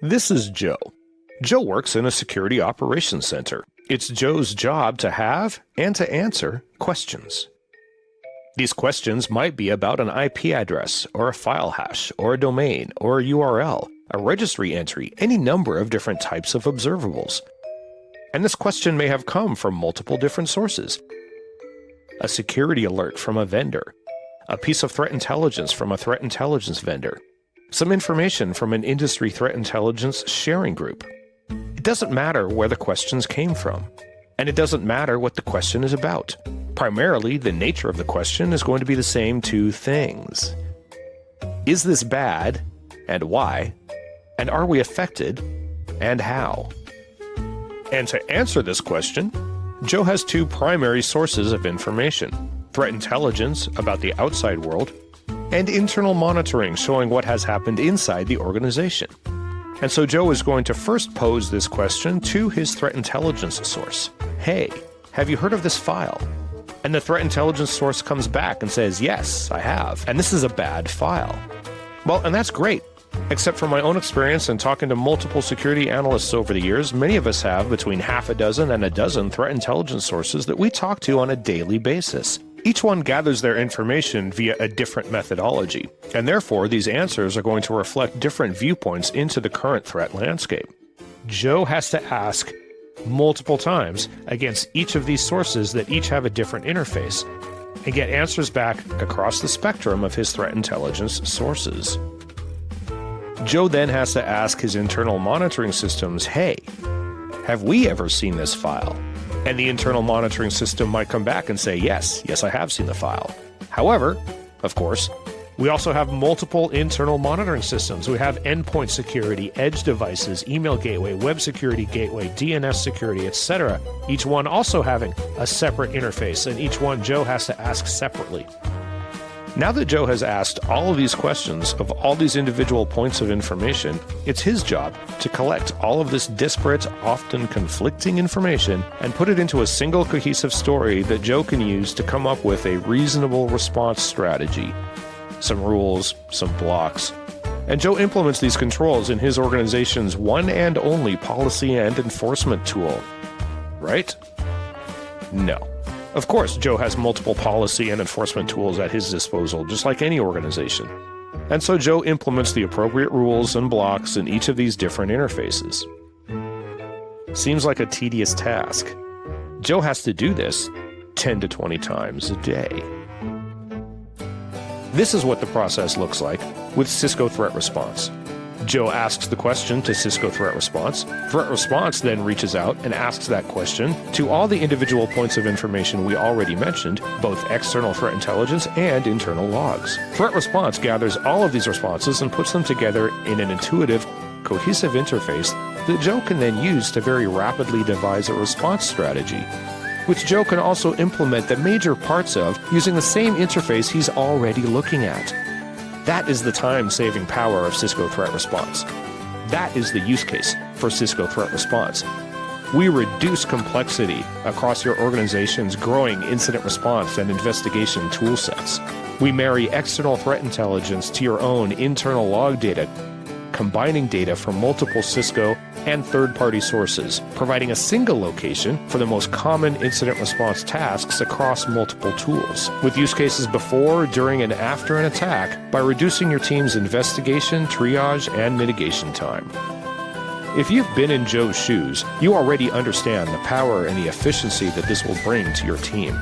This is Joe. Joe works in a security operations center. It's Joe's job to have and to answer questions. These questions might be about an IP address, or a file hash, or a domain, or a URL, a registry entry, any number of different types of observables. And this question may have come from multiple different sources. A security alert from a vendor, a piece of threat intelligence from a threat intelligence vendor, some information from an industry threat intelligence sharing group. It doesn't matter where the questions came from, and it doesn't matter what the question is about. Primarily, the nature of the question is going to be the same two things. Is this bad, and why? And are we affected, and how? And to answer this question, Joe has two primary sources of information: threat intelligence about the outside world, and internal monitoring showing what has happened inside the organization. And so Joe is going to first pose this question to his threat intelligence source. Hey, have you heard of this file? And the threat intelligence source comes back and says, yes, I have, and this is a bad file. Well, and that's great. Except from my own experience and talking to multiple security analysts over the years, many of us have between half a dozen and a dozen threat intelligence sources that we talk to on a daily basis. Each one gathers their information via a different methodology, and therefore these answers are going to reflect different viewpoints into the current threat landscape. Joe has to ask multiple times against each of these sources that each have a different interface, and get answers back across the spectrum of his threat intelligence sources. Joe then has to ask his internal monitoring systems, hey, have we ever seen this file? And the internal monitoring system might come back and say, yes, I have seen the file. However, of course, we also have multiple internal monitoring systems. We have endpoint security, edge devices, email gateway, web security gateway, DNS security, etc. Each one also having a separate interface, and each one Joe has to ask separately. Now that Joe has asked all of these questions of all these individual points of information, it's his job to collect all of this disparate, often conflicting information and put it into a single cohesive story that Joe can use to come up with a reasonable response strategy. Some rules, some blocks. And Joe implements these controls in his organization's one and only policy and enforcement tool. Right? No. Of course, Joe has multiple policy and enforcement tools at his disposal, just like any organization. And so Joe implements the appropriate rules and blocks in each of these different interfaces. Seems like a tedious task. Joe has to do this 10 to 20 times a day. This is what the process looks like with Cisco Threat Response. Joe asks the question to Cisco Threat Response. Threat Response then reaches out and asks that question to all the individual points of information we already mentioned, both external threat intelligence and internal logs. Threat Response gathers all of these responses and puts them together in an intuitive, cohesive interface that Joe can then use to very rapidly devise a response strategy, which Joe can also implement the major parts of using the same interface he's already looking at. That is the time-saving power of Cisco Threat Response. That is the use case for Cisco Threat Response. We reduce complexity across your organization's growing incident response and investigation tool sets. We marry external threat intelligence to your own internal log data, combining data from multiple Cisco and third-party sources, providing a single location for the most common incident response tasks across multiple tools, with use cases before, during, and after an attack by reducing your team's investigation, triage, and mitigation time. If you've been in Joe's shoes, you already understand the power and the efficiency that this will bring to your team.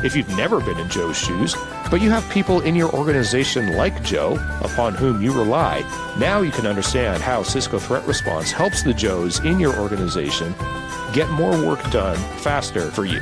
If you've never been in Joe's shoes, but you have people in your organization like Joe, upon whom you rely, now you can understand how Cisco Threat Response helps the Joes in your organization get more work done faster for you.